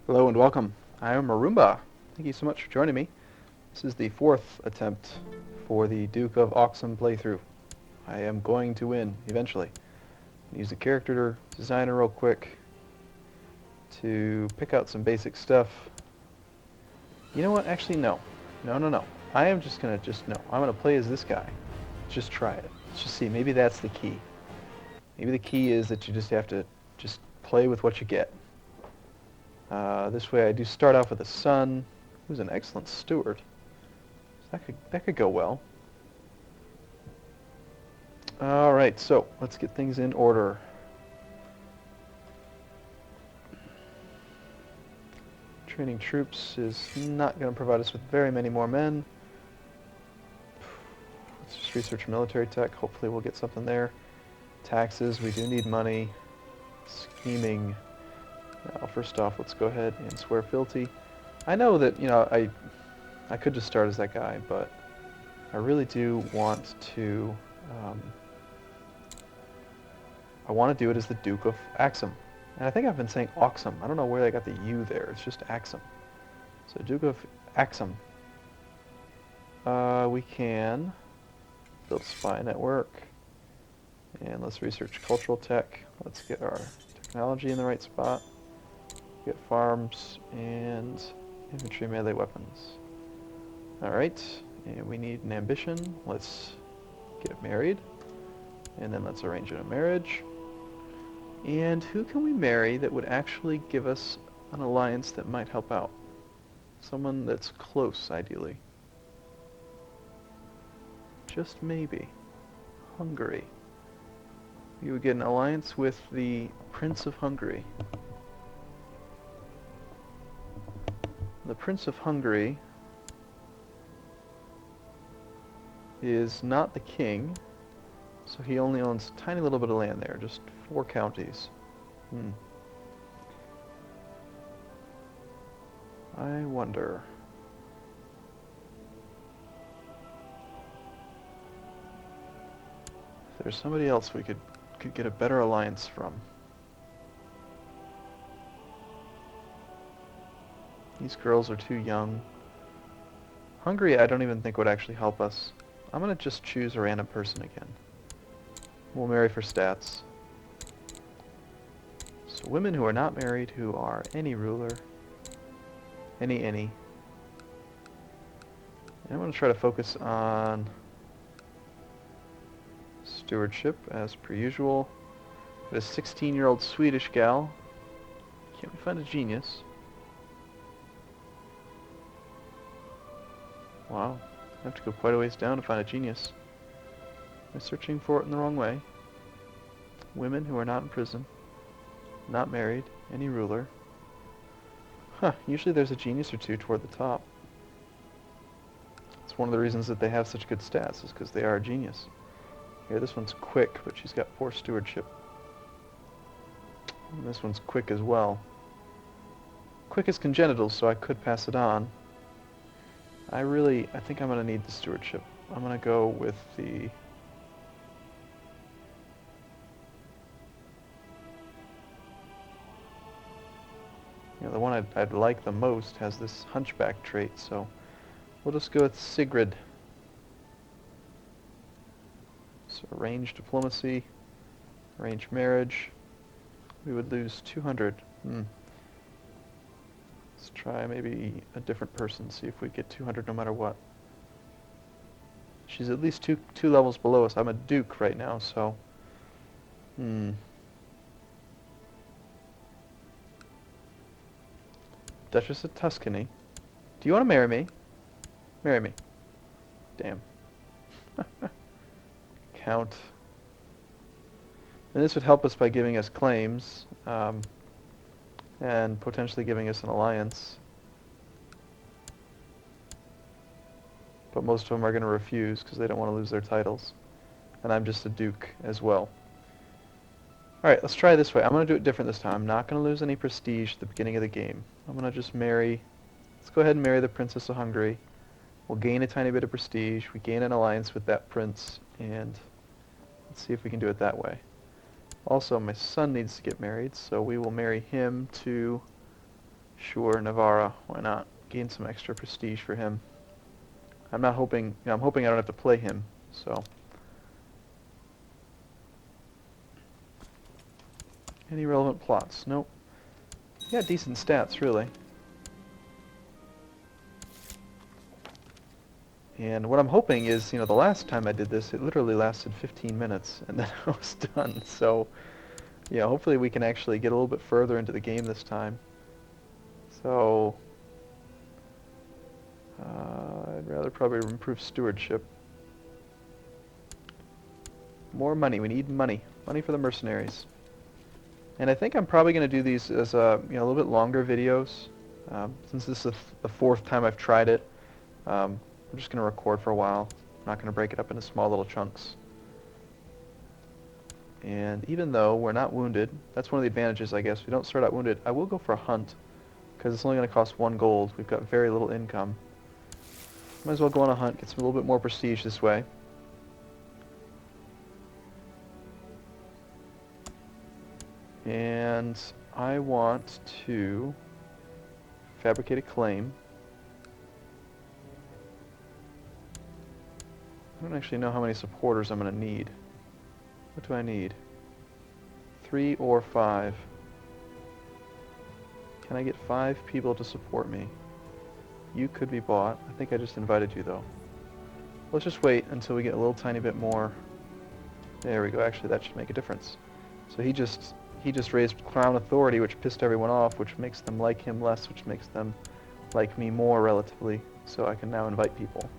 Hello and welcome. I am Arumba. Thank you so much for joining me. This is the fourth attempt for the Duke of Axum playthrough. I am going to win eventually. Use the character designer real quick to pick out some basic stuff. You know what? Actually, no. No. I am just gonna no. I'm gonna play as this guy. Just try it. Let's just see. Maybe that's the key. Maybe the key is that you just have to just play with what you get. This way I do start off with a son, who's an excellent steward. So that could go well. Alright, so let's get things in order. Training troops is not going to provide us with very many more men. Let's just research military tech. Hopefully we'll get something there. Taxes, we do need money. Scheming. Now, first off, let's go ahead and swear fealty. I know that, I could just start as that guy, but I really do want to, I want to do it as the Duke of Axum. And I think I've been saying Axum. I don't know where they got the U there. It's just Axum. So Duke of Axum. We can build spy network. And let's research cultural tech. Let's get our technology in the right spot. Get farms and infantry melee weapons. Alright, and we need an ambition. Let's get married. And then let's arrange a marriage. And who can we marry that would actually give us an alliance that might help out? Someone that's close, ideally. Just maybe. Hungary. You would get an alliance with the Prince of Hungary. The Prince of Hungary is not the king, so he only owns a tiny little bit of land there, just 4 counties. I wonder. If there's somebody else we could get a better alliance from. These girls are too young. Hungary I don't even think would actually help us. I'm gonna just choose a random person again. We'll marry for stats. So women who are not married, who are any ruler. Any. And I'm gonna try to focus on stewardship as per usual. Got a 16-year-old Swedish gal. Can't we find a genius? Wow, I have to go quite a ways down to find a genius. Am I searching for it in the wrong way? Women who are not in prison, not married, any ruler. Huh, usually there's a genius or two toward the top. It's one of the reasons that they have such good stats, is because they are a genius. Here, this one's quick, but she's got poor stewardship. And this one's quick as well. Quick is congenital, so I could pass it on. I think I'm going to need the stewardship. I'm going to go with the... the one I'd like the most has this hunchback trait, so we'll just go with Sigrid. So arrange diplomacy, arrange marriage. We would lose 200. Let's try maybe a different person, see if we get 200 no matter what. She's at least two levels below us. I'm a duke right now, so... Duchess of Tuscany. Do you want to marry me? Marry me. Damn. Count. And this would help us by giving us claims. And potentially giving us an alliance. But most of them are going to refuse because they don't want to lose their titles. And I'm just a duke as well. Alright, let's try this way. I'm going to do it different this time. I'm not going to lose any prestige at the beginning of the game. I'm going to just marry... Let's go ahead and marry the Princess of Hungary. We'll gain a tiny bit of prestige. We gain an alliance with that prince. And let's see if we can do it that way. Also, my son needs to get married, so we will marry him to Sure, Navarra. Why not? Gain some extra prestige for him. I'm not hoping... You know, I'm hoping I don't have to play him, so... Any relevant plots? Nope. He got decent stats, really. And what I'm hoping is, you know, the last time I did this, it literally lasted 15 minutes, and then I was done. So, yeah, hopefully we can actually get a little bit further into the game this time. So, I'd rather probably improve stewardship. More money. We need money. Money for the mercenaries. And I think I'm probably going to do these as a little bit longer videos. Since this is the fourth time I've tried it, I'm just going to record for a while. I'm not going to break it up into small little chunks. And even though we're not wounded, that's one of the advantages, I guess. We don't start out wounded. I will go for a hunt, because it's only going to cost 1 gold. We've got very little income. Might as well go on a hunt, get some a little bit more prestige this way. And I want to fabricate a claim. I don't actually know how many supporters I'm going to need. What do I need? 3 or 5. Can I get 5 people to support me? You could be bought. I think I just invited you, though. Let's just wait until we get a little tiny bit more. There we go. Actually, that should make a difference. So he just raised crown authority, which pissed everyone off, which makes them like him less, which makes them like me more relatively. So I can now invite people.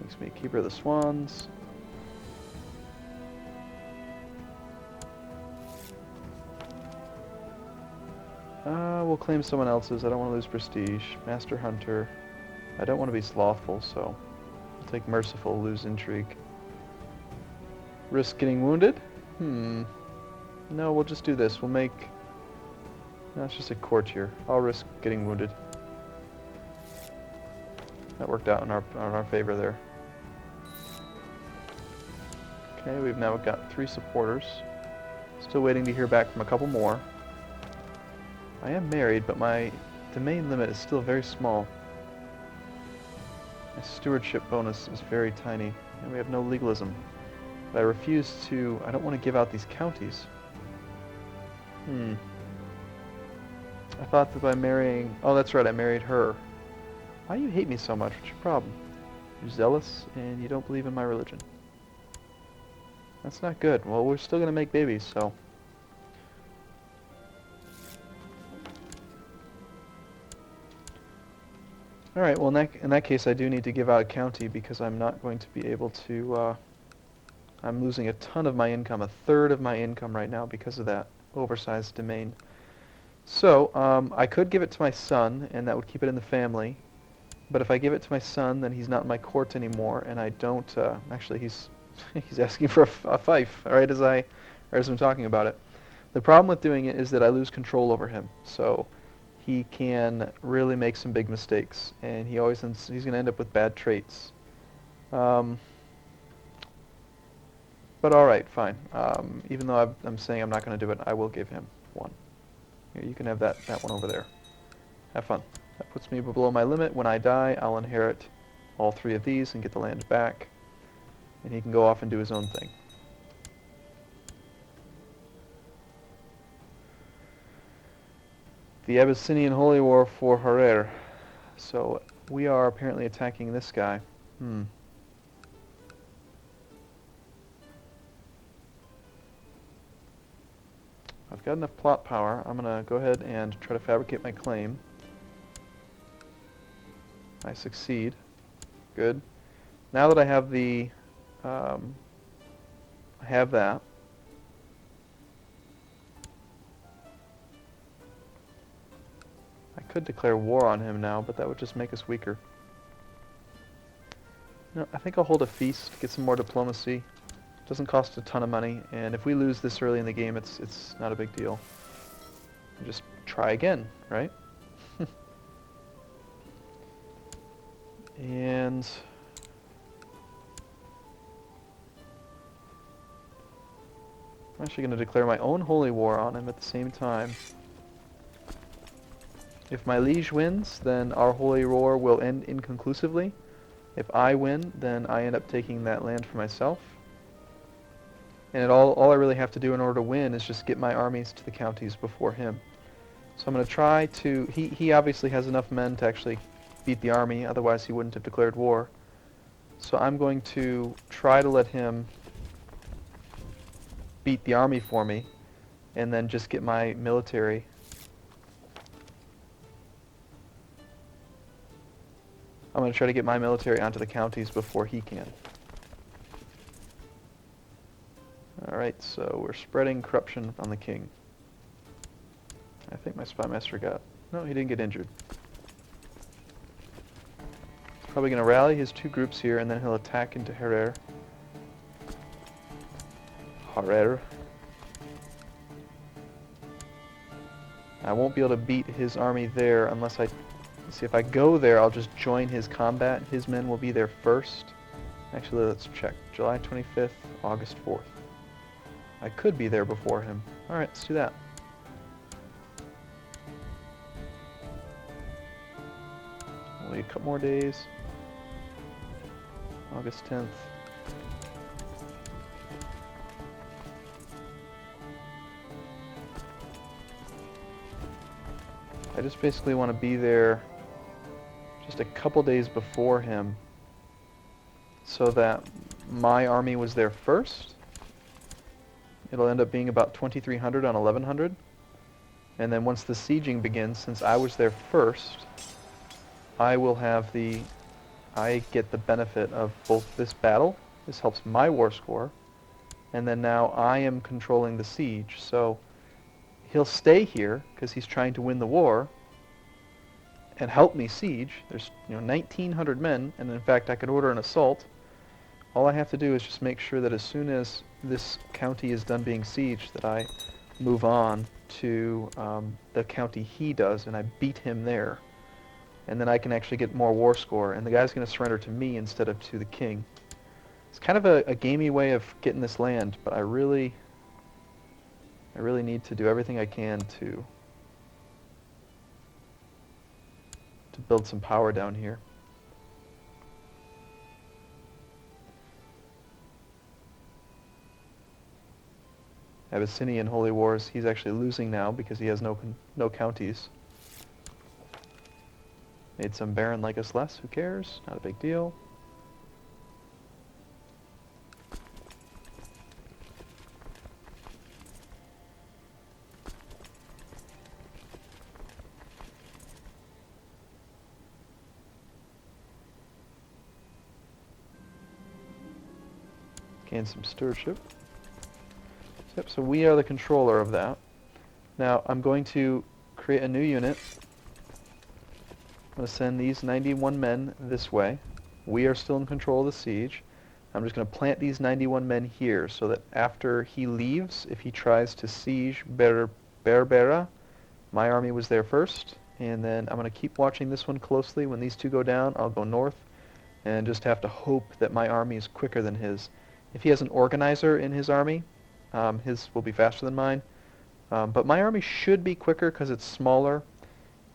Makes me Keeper of the Swans. We'll claim someone else's. I don't want to lose prestige. Master Hunter. I don't want to be slothful, so I'll take Merciful, lose intrigue. Risk getting wounded? No, we'll just do this. We'll make... No, it's just a courtier. I'll risk getting wounded. That worked out in our favor there. Okay, we've now got 3 supporters. Still waiting to hear back from a couple more. I am married, but my domain limit is still very small. My stewardship bonus is very tiny, and we have no legalism. But I refuse to... I don't want to give out these counties. I thought that by marrying... Oh, that's right, I married her. Why do you hate me so much? What's your problem? You're zealous, and you don't believe in my religion. That's not good. Well, we're still going to make babies, so... Alright, well in that case I do need to give out a county because I'm not going to be able to... I'm losing a ton of my income, a third of my income right now because of that oversized domain. So, I could give it to my son, and that would keep it in the family. But if I give it to my son, then he's not in my court anymore, and I don't... actually, he's asking for a fief, right, as I'm talking about it. The problem with doing it is that I lose control over him, so he can really make some big mistakes, and he's going to end up with bad traits. But alright, fine. Even though I'm saying I'm not going to do it, I will give him 1. Here, you can have that one over there. Have fun. That puts me below my limit. When I die, I'll inherit all 3 of these and get the land back. And he can go off and do his own thing. The Abyssinian Holy War for Harer. So, we are apparently attacking this guy. I've got enough plot power. I'm going to go ahead and try to fabricate my claim. I succeed. Good. Now that I have the... I have that. I could declare war on him now, but that would just make us weaker. No, I think I'll hold a feast, get some more diplomacy. Doesn't cost a ton of money, and if we lose this early in the game, it's not a big deal. Just try again, right? And... I'm actually going to declare my own holy war on him at the same time. If my liege wins, then our holy war will end inconclusively. If I win, then I end up taking that land for myself. And all I really have to do in order to win is just get my armies to the counties before him. So I'm going to try to... He obviously has enough men to actually beat the army, otherwise he wouldn't have declared war. So I'm going to try to let him beat the army for me, and then just get my military. I'm going to try to get my military onto the counties before he can. Alright, so we're spreading corruption on the king. I think my spy master got... No, he didn't get injured. He's probably going to rally his two groups here, and then he'll attack into Herer. I won't be able to beat his army there unless I... See, if I go there, I'll just join his combat. His men will be there first. Actually, let's check. July 25th, August 4th. I could be there before him. Alright, let's do that. Only a couple more days. August 10th. I just basically want to be there just a couple days before him so that my army was there first. It'll end up being about 2,300 on 1,100. And then once the sieging begins, since I was there first, I get the benefit of both this battle. This helps my war score. And then now I am controlling the siege. So he'll stay here because he's trying to win the war and help me siege. There's 1,900 men, and in fact I could order an assault. All I have to do is just make sure that as soon as this county is done being sieged, that I move on to the county he does, and I beat him there. And then I can actually get more war score, and the guy's going to surrender to me instead of to the king. It's kind of a gamey way of getting this land, but I really need to do everything I can to build some power down here. Abyssinian Holy Wars, he's actually losing now because he has no counties. Made some baron like us less, who cares? Not a big deal. Gain some stewardship. Yep, so we are the controller of that. Now I'm going to create a new unit. I'm going to send these 91 men this way. We are still in control of the siege. I'm just going to plant these 91 men here so that after he leaves, if he tries to siege Berbera, my army was there first. And then I'm going to keep watching this one closely. When these two go down, I'll go north and just have to hope that my army is quicker than his. If he has an organizer in his army, his will be faster than mine. But my army should be quicker because it's smaller.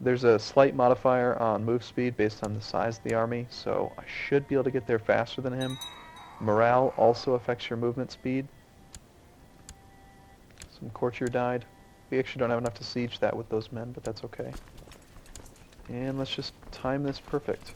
There's a slight modifier on move speed based on the size of the army, so I should be able to get there faster than him. Morale also affects your movement speed. Some courtier died. We actually don't have enough to siege that with those men, but that's okay. And let's just time this perfect.